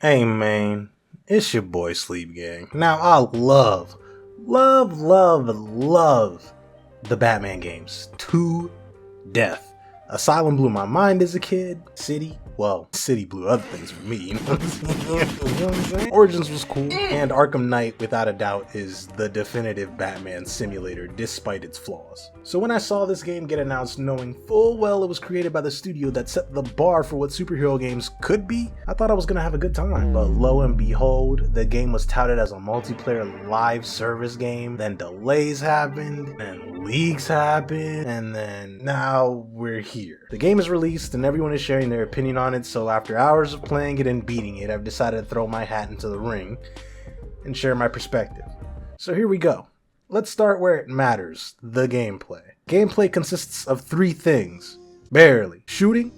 Hey man, it's your boy SLEEPGANG. Now I love the Batman games to death. Asylum blew my mind as a kid. City blew other things for me, you know what I'm saying? Origins was cool, and Arkham Knight, without a doubt, is the definitive Batman simulator despite its flaws. So when I saw this game get announced knowing full well it was created by the studio that set the bar for what superhero games could be, I thought I was gonna have a good time. But lo and behold, the game was touted as a multiplayer live service game, then delays happened, and leaks happened, and then now we're here. The game is released and everyone is sharing their opinion on it, so after hours of playing it and beating it, I've decided to throw my hat into the ring and share my perspective. So here we go. Let's start where it matters, the gameplay. Gameplay consists of three things, barely: shooting,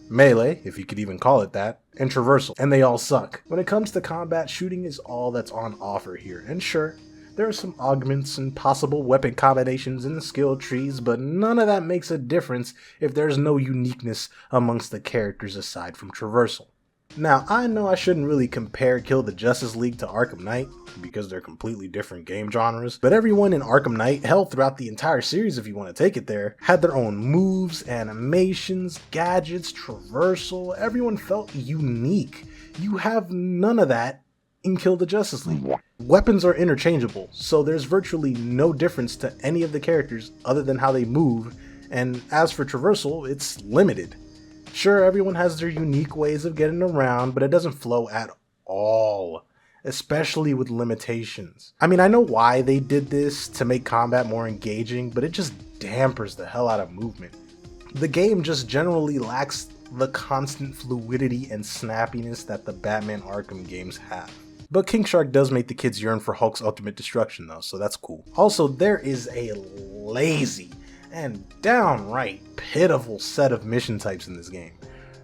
melee, if you could even call it that, and traversal, and they all suck. When it comes to combat, shooting is all that's on offer here, and sure, there are some augments and possible weapon combinations in the skill trees, but none of that makes a difference if there's no uniqueness amongst the characters aside from traversal. Now, I know I shouldn't really compare Kill the Justice League to Arkham Knight, because they're completely different game genres, but everyone in Arkham Knight, hell, throughout the entire series if you want to take it there, had their own moves, animations, gadgets, traversal. Everyone felt unique. You have none of that in Kill the Justice League. Weapons are interchangeable, so there's virtually no difference to any of the characters other than how they move, and as for traversal, it's limited. Sure, everyone has their unique ways of getting around, but it doesn't flow at all, especially with limitations. I mean, I know why they did this, to make combat more engaging, but it just dampers the hell out of movement. The game just generally lacks the constant fluidity and snappiness that the Batman Arkham games have. But King Shark does make the kids yearn for Hulk's ultimate destruction though, so that's cool. Also, there is a lazy and downright pitiful set of mission types in this game.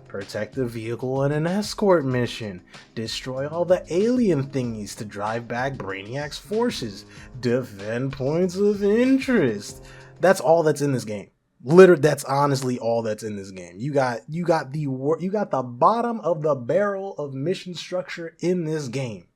Protect the vehicle in an escort mission. Destroy all the alien thingies to drive back Brainiac's forces. Defend points of interest. That's all that's in this game. Literally, that's honestly all that's in this game. You got the bottom of the barrel of mission structure in this game.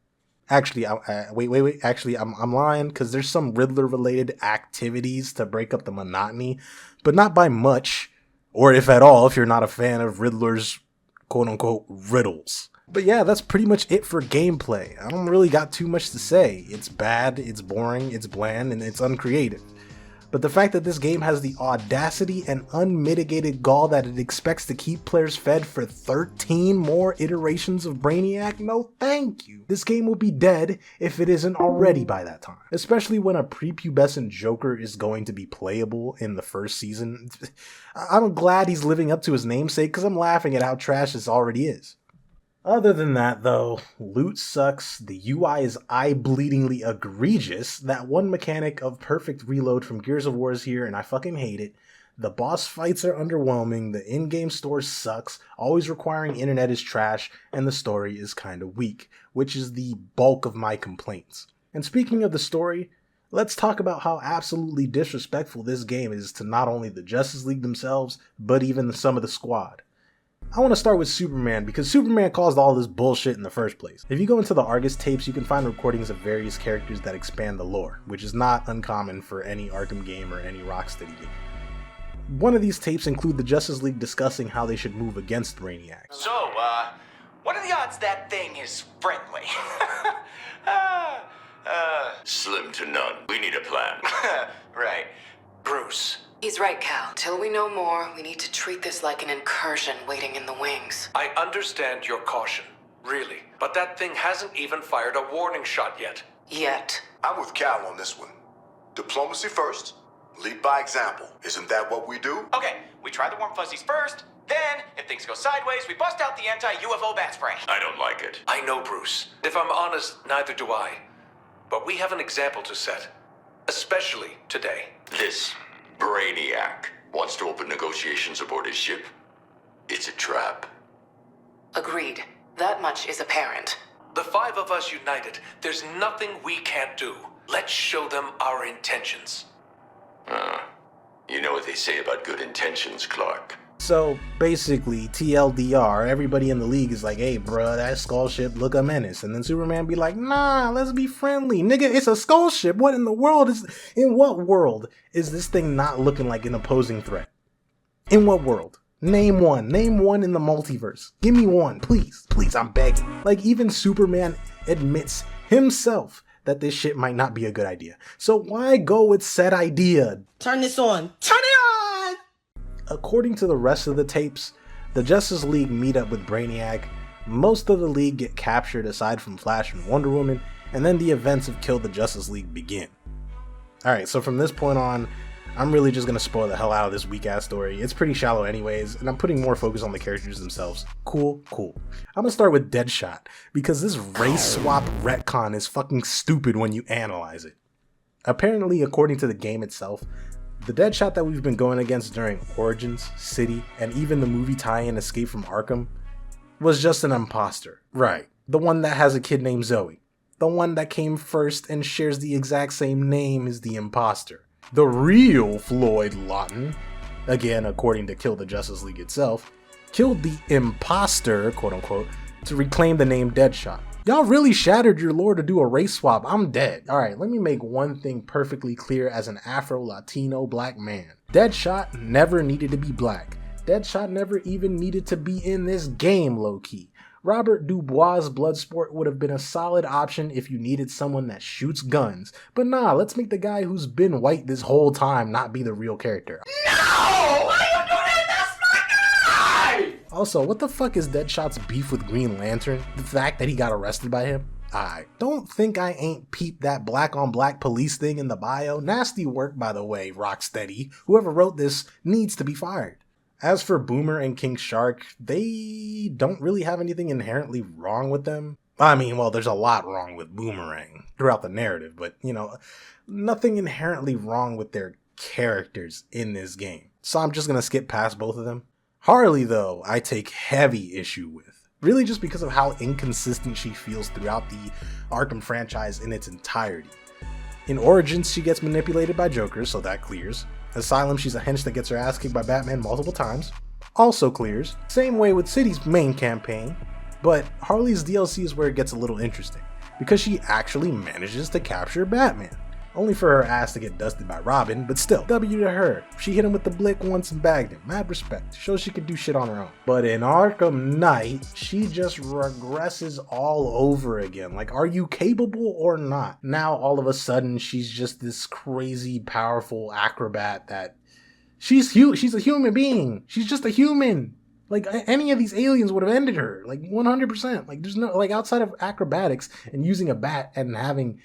Actually, wait. Actually, I'm lying, because there's some Riddler-related activities to break up the monotony, but not by much, or if at all, if you're not a fan of Riddler's quote-unquote riddles. But yeah, that's pretty much it for gameplay. I don't really got too much to say. It's bad, it's boring, it's bland, and it's uncreative. But the fact that this game has the audacity and unmitigated gall that it expects to keep players fed for 13 more iterations of Brainiac, no thank you. This game will be dead if it isn't already by that time. Especially when a prepubescent Joker is going to be playable in the first season. I'm glad he's living up to his namesake, because I'm laughing at how trash this already is. Other than that though, loot sucks, the UI is eye-bleedingly egregious, that one mechanic of perfect reload from Gears of War is here and I fucking hate it, the boss fights are underwhelming, the in-game store sucks, always requiring internet is trash, and the story is kinda weak, which is the bulk of my complaints. And speaking of the story, let's talk about how absolutely disrespectful this game is to not only the Justice League themselves, but even some of the squad. I want to start with Superman, because Superman caused all this bullshit in the first place. If you go into the Argus tapes, you can find recordings of various characters that expand the lore, which is not uncommon for any Arkham game or any Rocksteady game. One of these tapes include the Justice League discussing how they should move against Brainiac. So, what are the odds that thing is friendly? Slim to none. We need a plan. Right. Bruce. He's right, Cal. Till we know more, we need to treat this like an incursion waiting in the wings. I understand your caution, really. But that thing hasn't even fired a warning shot yet. Yet. I'm with Cal on this one. Diplomacy first. Lead by example. Isn't that what we do? Okay, we try the warm fuzzies first, then, if things go sideways, we bust out the anti-UFO bat spray. I don't like it. I know, Bruce. If I'm honest, neither do I. But we have an example to set. Especially today. This Brainiac wants to open negotiations aboard his ship. It's a trap. Agreed. That much is apparent. The five of us united, there's nothing we can't do. Let's show them our intentions. You know what they say about good intentions, Clark. So basically, TLDR, everybody in the league is like, hey bruh, that skull ship look a menace. And then Superman be like, nah, let's be friendly. Nigga, it's a skull ship. In what world is this thing not looking like an opposing threat? In what world? Name one in the multiverse. Give me one, please, I'm begging. Like, even Superman admits himself that this shit might not be a good idea. So why go with said idea? Turn this on. Turn it on! According to the rest of the tapes, the Justice League meet up with Brainiac, most of the League get captured aside from Flash and Wonder Woman, and then the events of Kill the Justice League begin. Alright, so from this point on, I'm really just gonna spoil the hell out of this weak ass story. It's pretty shallow anyways, and I'm putting more focus on the characters themselves. Cool. I'm gonna start with Deadshot, because this race swap retcon is fucking stupid when you analyze it. Apparently, according to the game itself, the Deadshot that we've been going against during Origins, City, and even the movie tie-in Escape from Arkham was just an imposter. Right, the one that has a kid named Zoe. The one that came first and shares the exact same name as the imposter. The real Floyd Lawton, again according to Kill the Justice League itself, killed the imposter, quote unquote, to reclaim the name Deadshot. Y'all really shattered your lore to do a race swap. I'm dead. Alright, let me make one thing perfectly clear as an Afro-Latino black man. Deadshot never needed to be black. Deadshot never even needed to be in this game, low-key. Robert Dubois' Bloodsport would have been a solid option if you needed someone that shoots guns. But nah, let's make the guy who's been white this whole time not be the real character. No! Why you doing that? That's my guy! Also, what the fuck is Deadshot's beef with Green Lantern? The fact that he got arrested by him? I don't think I ain't peeped that black on black police thing in the bio. Nasty work, by the way, Rocksteady. Whoever wrote this needs to be fired. As for Boomer and King Shark, they don't really have anything inherently wrong with them. I mean, well, there's a lot wrong with Boomerang throughout the narrative, but, you know, nothing inherently wrong with their characters in this game. So I'm just gonna skip past both of them. Harley, though, I take heavy issue with. Really just because of how inconsistent she feels throughout the Arkham franchise in its entirety. In Origins, she gets manipulated by Joker, so that clears. Asylum, she's a hench that gets her ass kicked by Batman multiple times. Also clears. Same way with City's main campaign. But Harley's DLC is where it gets a little interesting, because she actually manages to capture Batman. Only for her ass to get dusted by Robin, but still, W to her. She hit him with the blick once and bagged him. Mad respect. Shows she could do shit on her own. But in Arkham Knight, she just regresses all over again. Like, are you capable or not? Now, all of a sudden, she's just this crazy, powerful acrobat that... She's a human being. She's just a human. Like, any of these aliens would have ended her. Like, 100%. Like, there's no... Like, outside of acrobatics and using a bat and having...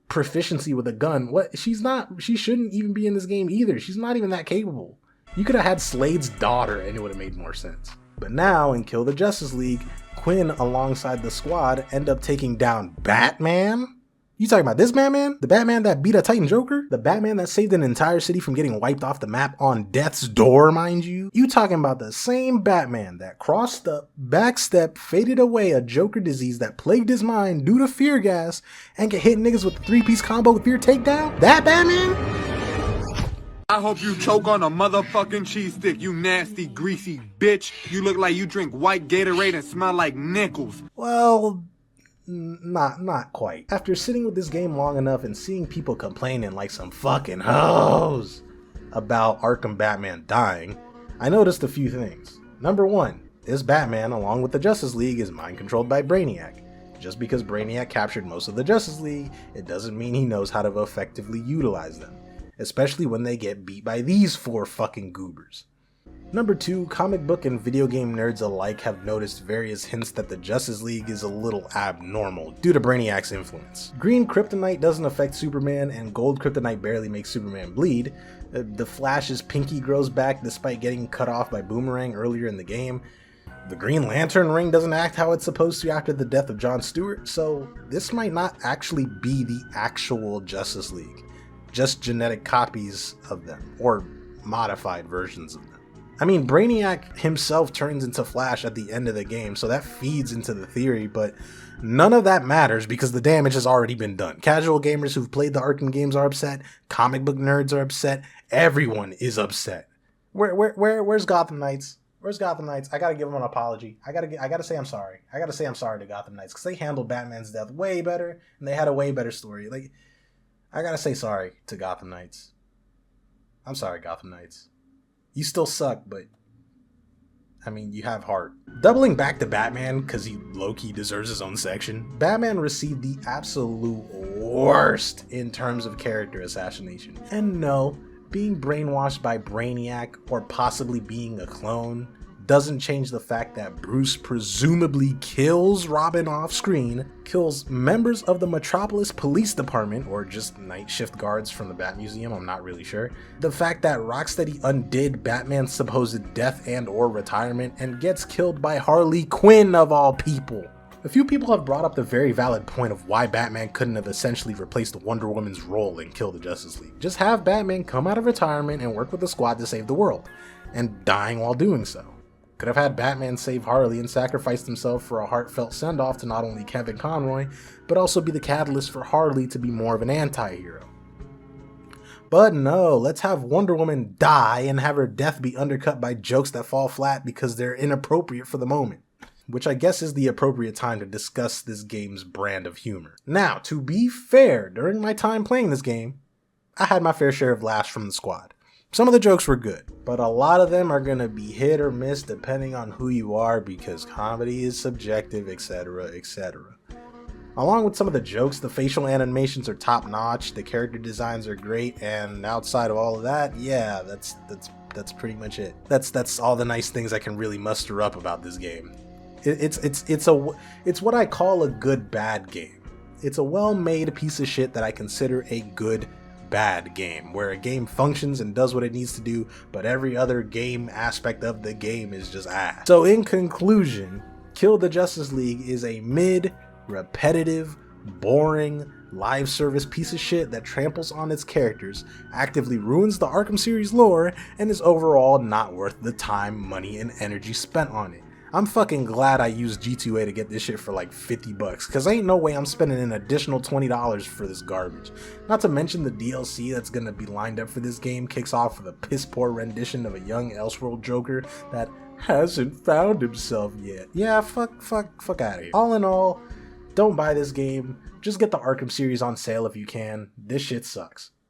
proficiency with a gun, she shouldn't even be in this game either. She's not even that capable. You could have had Slade's daughter and it would have made more sense. But now in Kill the Justice League, Quinn alongside the squad end up taking down Batman? You talking about this Batman? The Batman that beat a Titan Joker? The Batman that saved an entire city from getting wiped off the map on death's door, mind you? You talking about the same Batman that crossed up, backstep, faded away a Joker disease that plagued his mind due to fear gas, and can hit niggas with a 3-piece combo with fear takedown? That Batman? I hope you choke on a motherfucking cheese stick, you nasty, greasy bitch. You look like you drink white Gatorade and smell like nickels. Well... Not quite. After sitting with this game long enough and seeing people complaining like some fucking hoes about Arkham Batman dying, I noticed a few things. Number one, this Batman, along with the Justice League, is mind controlled by Brainiac. Just because Brainiac captured most of the Justice League, it doesn't mean he knows how to effectively utilize them. Especially when they get beat by these 4 fucking goobers. Number 2, comic book and video game nerds alike have noticed various hints that the Justice League is a little abnormal due to Brainiac's influence. Green kryptonite doesn't affect Superman, and gold kryptonite barely makes Superman bleed. The Flash's pinky grows back despite getting cut off by Boomerang earlier in the game. The Green Lantern ring doesn't act how it's supposed to after the death of John Stewart, so this might not actually be the actual Justice League, just genetic copies of them, or modified versions of them. I mean, Brainiac himself turns into Flash at the end of the game, so that feeds into the theory, but none of that matters because the damage has already been done. Casual gamers who've played the Arkham games are upset, comic book nerds are upset, everyone is upset. Where's Gotham Knights? Where's Gotham Knights? I gotta give them an apology. I gotta say I'm sorry. I gotta say I'm sorry to Gotham Knights because they handled Batman's death way better and they had a way better story. Like, I gotta say sorry to Gotham Knights. I'm sorry, Gotham Knights. You still suck, but I mean, you have heart. Doubling back to Batman, because he low-key deserves his own section, Batman received the absolute worst in terms of character assassination. And no, being brainwashed by Brainiac or possibly being a clone doesn't change the fact that Bruce presumably kills Robin off screen, kills members of the Metropolis Police Department, or just night shift guards from the Bat Museum, I'm not really sure. The fact that Rocksteady undid Batman's supposed death and or retirement and gets killed by Harley Quinn of all people. A few people have brought up the very valid point of why Batman couldn't have essentially replaced Wonder Woman's role and killed the Justice League. Just have Batman come out of retirement and work with the Squad to save the world, and dying while doing so. Could have had Batman save Harley and sacrificed himself for a heartfelt send-off to not only Kevin Conroy, but also be the catalyst for Harley to be more of an anti-hero. But no, let's have Wonder Woman die and have her death be undercut by jokes that fall flat because they're inappropriate for the moment. Which I guess is the appropriate time to discuss this game's brand of humor. Now, to be fair, during my time playing this game, I had my fair share of laughs from the Squad. Some of the jokes were good, but a lot of them are gonna be hit or miss depending on who you are because comedy is subjective, etc, etc. Along with some of the jokes, the facial animations are top notch, the character designs are great, and outside of all of that, yeah, that's pretty much it. That's all the nice things I can really muster up about this game. It's what I call a good bad game. It's a well-made piece of shit that I consider a good bad game, where a game functions and does what it needs to do, but every other game aspect of the game is just ass. So in conclusion, Kill the Justice League is a mid, repetitive, boring, live service piece of shit that tramples on its characters, actively ruins the Arkham series lore, and is overall not worth the time, money, and energy spent on it. I'm fucking glad I used G2A to get this shit for like 50 bucks, cause ain't no way I'm spending an additional $20 for this garbage. Not to mention the DLC that's gonna be lined up for this game kicks off with a piss poor rendition of a young Elseworld Joker that hasn't found himself yet. Yeah, fuck out of here. All in all, don't buy this game, just get the Arkham series on sale if you can. This shit sucks.